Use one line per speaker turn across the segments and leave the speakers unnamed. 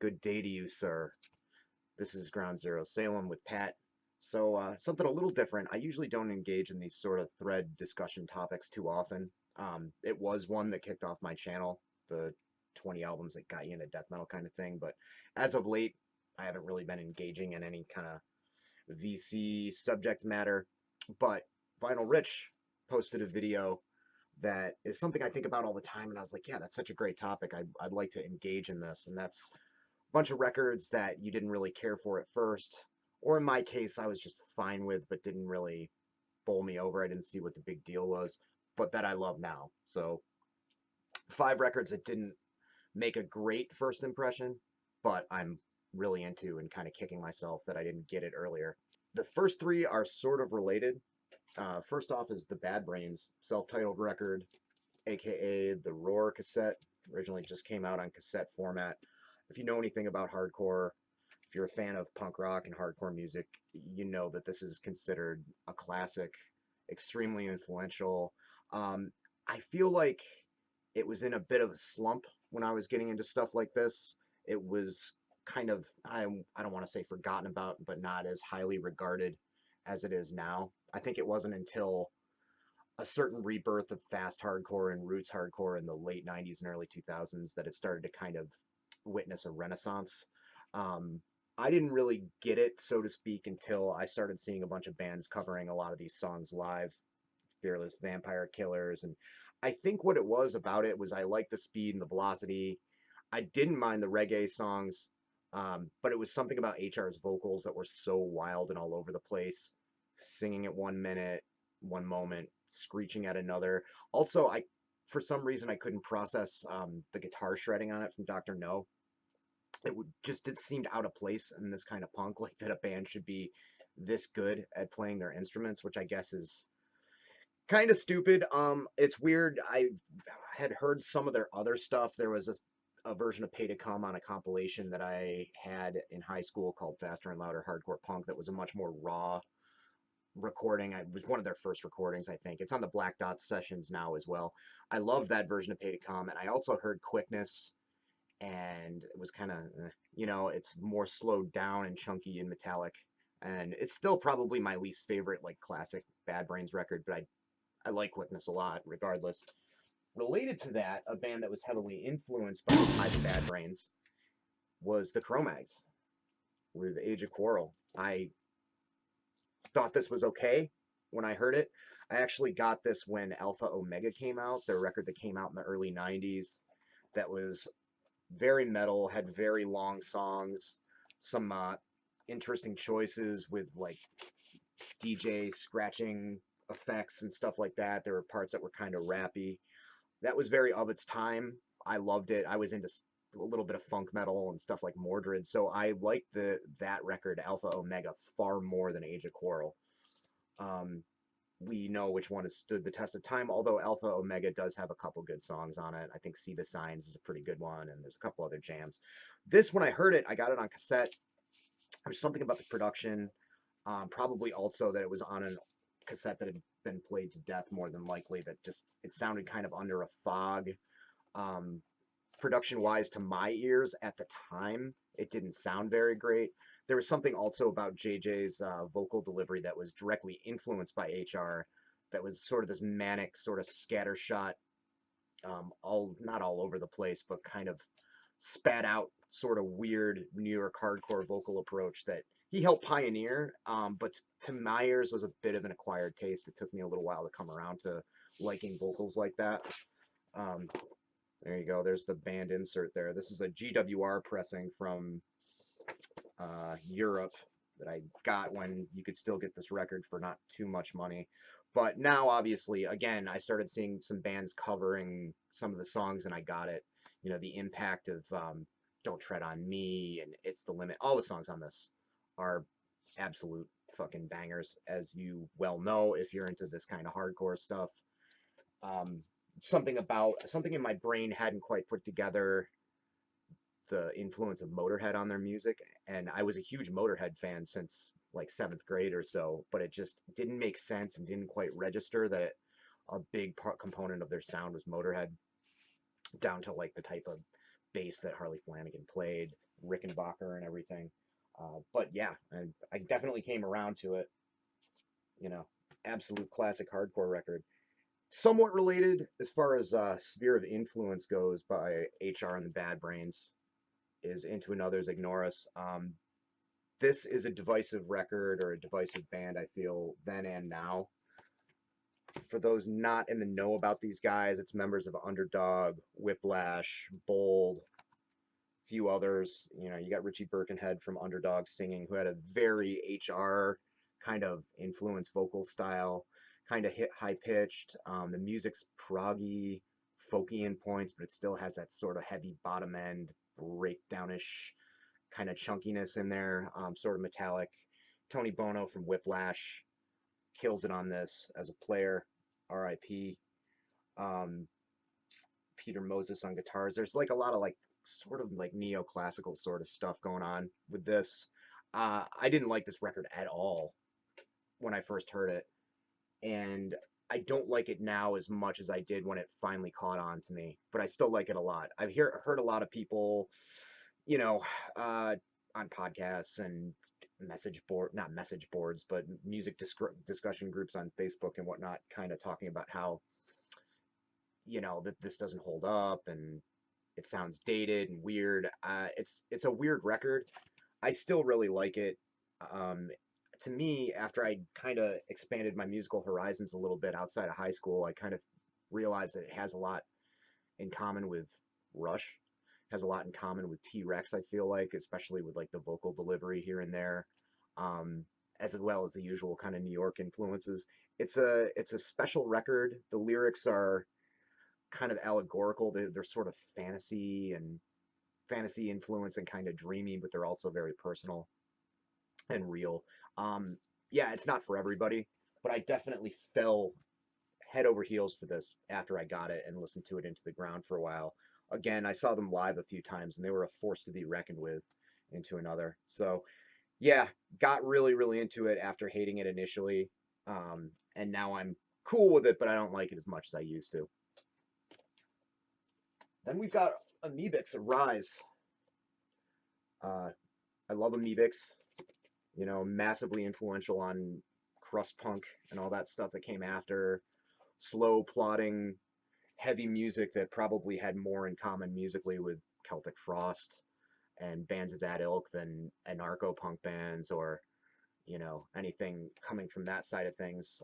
Good day to you, sir. This is Ground Zero Salem with Pat. So, something a little different. I usually don't engage in these sort of thread discussion topics too often. It was one that kicked off my channel, the 20 albums that got you into death metal kind of thing. But as of late, I haven't really been engaging in any kind of VC subject matter. But Vinyl Rich posted a video that is something I think about all the time, and I was like, yeah, that's such a great topic. I'd like to engage in this, and that's bunch of records that you didn't really care for at first, or in my case, I was just fine with, but didn't really bowl me over. I didn't see what the big deal was, but that I love now. So, 5 records that didn't make a great first impression, but I'm really into and kind of kicking myself that I didn't get it earlier. The first three are sort of related. First off is the Bad Brains self titled record, aka the Roar cassette. Originally just came out on cassette format. If you know anything about hardcore, if you're a fan of punk rock and hardcore music, you know that this is considered a classic, extremely influential. Um, I feel like it was in a bit of a slump when I was getting into stuff like this. It was kind of, I don't want to say forgotten about, but not as highly regarded as it is now. I think it wasn't until a certain rebirth of fast hardcore and roots hardcore in the late 90s and early 2000s that it started to kind of witness a renaissance. Um, I didn't really get it, so to speak, until I started seeing a bunch of bands covering a lot of these songs live. Fearless Vampire Killers. And I think what it was about it was I liked the speed and the velocity. I didn't mind the reggae songs, but it was something about HR's vocals that were so wild and all over the place, singing at 1 minute, one moment, screeching at another. Also, for some reason I couldn't process the guitar shredding on it from Dr. No. It seemed out of place in this kind of punk, like that a band should be this good at playing their instruments, which I guess is kind of stupid. It's weird. I had heard some of their other stuff. There was a version of Pay to Come on a compilation that I had in high school called Faster and Louder Hardcore Punk that was a much more raw recording. It was one of their first recordings, I think. It's on the Black Dot sessions now as well. I love that version of Pay to Come, and I also heard Quickness, and it was kind of, it's more slowed down and chunky and metallic. And it's still probably my least favorite, like, classic Bad Brains record, but I like Witness a lot, regardless. Related to that, a band that was heavily influenced by the Bad Brains was the Cro-Mags with Age of Quarrel. I thought this was okay when I heard it. I actually got this when Alpha Omega came out, their record that came out in the early 90s that was very metal, had very long songs, some interesting choices with like DJ scratching effects and stuff like that. There were parts that were kind of rappy. That was very of its time. I loved it. I was into a little bit of funk metal and stuff like Mordred, so I liked that record Alpha Omega far more than Age of Quarrel. Um, we know which one has stood the test of time, although Alpha Omega does have a couple good songs on it. I think See the Signs is a pretty good one, and there's a couple other jams. This, when I heard it, I got it on cassette. There's something about the production, probably also that it was on a cassette that had been played to death more than likely, that just, it sounded kind of under a fog. Um, Production wise, to my ears at the time, it didn't sound very great. There was something also about JJ's vocal delivery that was directly influenced by HR, that was sort of this manic, sort of scattershot, all not all over the place, but kind of spat out, sort of weird New York hardcore vocal approach that he helped pioneer, but to my ears was a bit of an acquired taste. It took me a little while to come around to liking vocals like that. Um, there you go. There's the band insert there. This is a GWR pressing from Europe that I got when you could still get this record for not too much money. But now, obviously, again, I started seeing some bands covering some of the songs, and I got it. You know, the impact of Don't Tread on Me and It's the Limit. All the songs on this are absolute fucking bangers, as you well know if you're into this kind of hardcore stuff. Um, something in my brain hadn't quite put together the influence of Motorhead on their music, and I was a huge Motorhead fan since like 7th grade or so, but it just didn't make sense and didn't quite register that a big component of their sound was Motorhead, down to like the type of bass that Harley Flanagan played, Rickenbacker and everything. But yeah, I definitely came around to it. You know, absolute classic hardcore record. Somewhat related as far as sphere of influence goes by HR and the Bad Brains is Into Another's Ignore Us. This is a divisive record or a divisive band, I feel, then and now. For those not in the know about these guys, it's members of Underdog, Whiplash, Bold, a few others. You know, you got Richie Birkenhead from Underdog singing, who had a very HR kind of influence vocal style, kind of hit high pitched. The music's proggy, folky in points, but it still has that sort of heavy bottom end breakdownish kind of chunkiness in there, sort of metallic. Tony Bono from Whiplash kills it on this as a player. R.I.P. Um, Peter Moses on guitars. There's like a lot of like sort of like neoclassical sort of stuff going on with this. I didn't like this record at all when I first heard it, and I don't like it now as much as I did when it finally caught on to me. But I still like it a lot. Heard a lot of people, you know, on podcasts and not message boards, but music discussion groups on Facebook and whatnot, kind of talking about how, you know, that this doesn't hold up and it sounds dated and weird. It's a weird record. I still really like it. Um, to me, after I kind of expanded my musical horizons a little bit outside of high school, I kind of realized that it has a lot in common with Rush, has a lot in common with T-Rex, I feel like, especially with like the vocal delivery here and there, um, as well as the usual kind of New York influences. It's a special record. The lyrics are kind of allegorical. They're sort of fantasy influence and kind of dreamy, but they're also very personal and real. Um, yeah, it's not for everybody, but I definitely fell head over heels for this after I got it and listened to it into the ground for a while. Again, I saw them live a few times and they were a force to be reckoned with. Into Another. So yeah, got really into it after hating it initially. And now I'm cool with it, but I don't like it as much as I used to. Then we've got Amoebics, Arise. Uh, I love Amoebics, you know, massively influential on crust punk and all that stuff that came after. Slow, plodding, heavy music that probably had more in common musically with Celtic Frost and bands of that ilk than anarcho punk bands or, you know, anything coming from that side of things.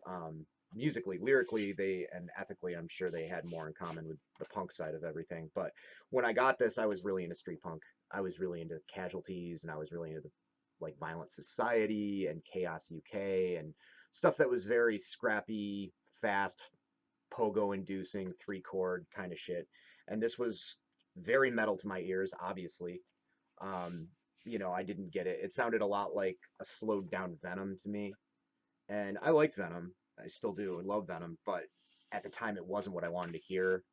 Musically, lyrically, they and ethically, I'm sure they had more in common with the punk side of everything. But when I got this, I was really into street punk. I was really into Casualties, and I was really into the like Violent Society and Chaos UK and stuff that was very scrappy, fast, pogo-inducing, three-chord kind of shit. And this was very metal to my ears, obviously. Um, you know, I didn't get it. It sounded a lot like a slowed down Venom to me. And I liked Venom. I still do. I love Venom. But at the time, it wasn't what I wanted to hear.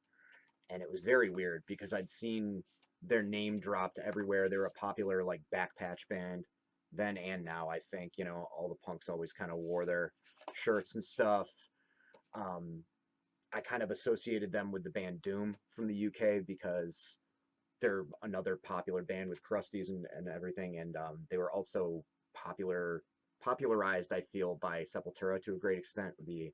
And it was very weird because I'd seen their name dropped everywhere. They were a popular, like, backpatch band then and now, I think. You know, all the punks always kind of wore their shirts and stuff. Um, I kind of associated them with the band Doom from the UK because they're another popular band with Crusties and everything, and they were also popularized, I feel, by Sepultura to a great extent. The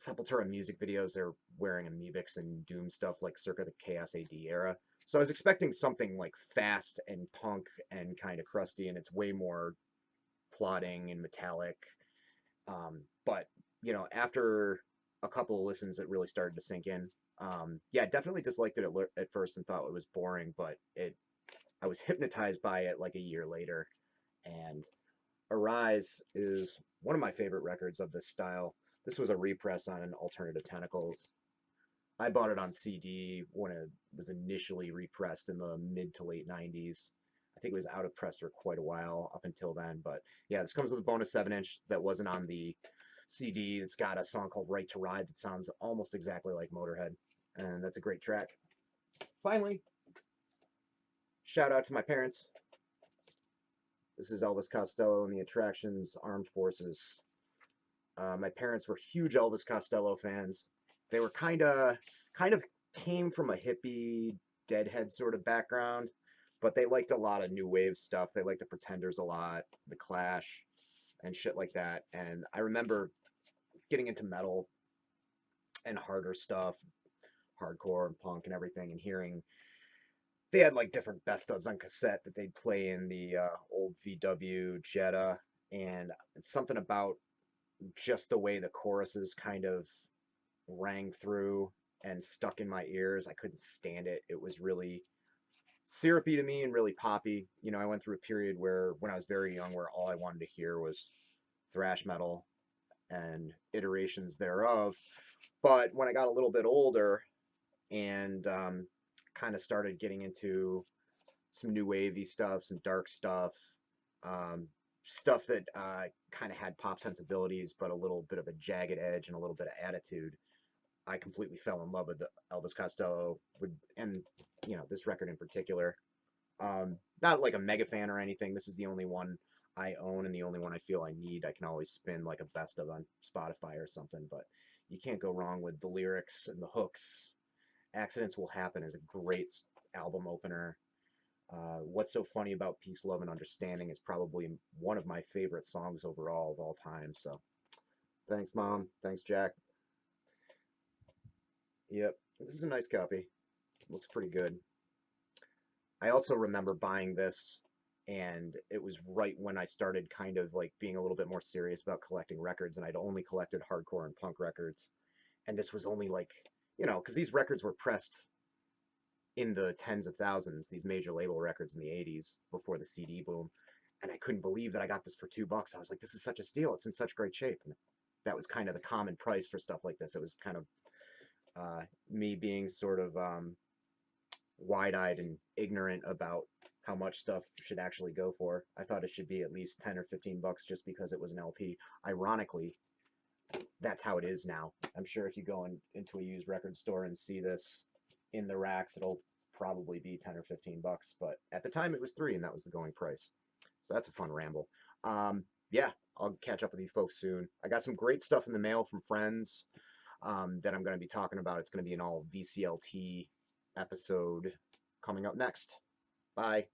Sepultura music videos, they're wearing Amoebics and Doom stuff like circa the Chaos AD era. So I was expecting something like fast and punk and kind of crusty, and it's way more plodding and metallic. But you know, after a couple of listens, it really started to sink in. Yeah, definitely disliked it at first and thought it was boring, but I was hypnotized by it like a year later. And Arise is one of my favorite records of this style. This was a repress on an Alternative Tentacles. I bought it on CD when it was initially repressed in the mid to late 90s. I think it was out of press for quite a while up until then. But yeah, this comes with a bonus 7-inch that wasn't on the CD. It's got a song called Right to Ride that sounds almost exactly like Motorhead. And that's a great track. Finally, shout out to my parents. This is Elvis Costello and the Attractions Armed Forces. My parents were huge Elvis Costello fans. They were kind of came from a hippie Deadhead sort of background. But they liked a lot of new wave stuff. They liked the Pretenders a lot, the Clash, and shit like that. And I remember getting into metal and harder stuff, hardcore and punk and everything, and hearing they had like different best ofs on cassette that they'd play in the old VW Jetta, and something about just the way the choruses kind of rang through and stuck in my ears. I couldn't stand it. It was really syrupy to me and really poppy. You know, I went through a period where, when I was very young, where all I wanted to hear was thrash metal and iterations thereof. But when I got a little bit older and kind of started getting into some new wavy stuff, some dark stuff, um, stuff that kind of had pop sensibilities, but a little bit of a jagged edge and a little bit of attitude, I completely fell in love with the Elvis Costello, with, and you know, this record in particular. Not like a mega fan or anything. This is the only one I own and the only one I feel I need. I can always spin like a best of on Spotify or something, but you can't go wrong with the lyrics and the hooks. Accidents Will Happen is a great album opener. What's So Funny About Peace, Love, and Understanding is probably one of my favorite songs overall of all time. So thanks, Mom. Thanks, Jack. Yep, this is a nice copy. Looks pretty good. I also remember buying this, and it was right when I started kind of like being a little bit more serious about collecting records, and I'd only collected hardcore and punk records. And this was only like, you know, because these records were pressed in the tens of thousands, these major label records in the 80s before the CD boom. And I couldn't believe that I got this for $2. I was like, this is such a steal. It's in such great shape. And that was kind of the common price for stuff like this. It was kind of me being sort of wide-eyed and ignorant about how much stuff should actually go for. I thought it should be at least 10 or $15 just because it was an LP. Ironically, that's how it is now. I'm sure if you go into a used record store and see this in the racks, it'll probably be 10 or $15, but at the time it was 3 and that was the going price. So that's a fun ramble. Yeah, I'll catch up with you folks soon. I got some great stuff in the mail from friends that I'm going to be talking about. It's going to be an all VCLT episode coming up next. Bye.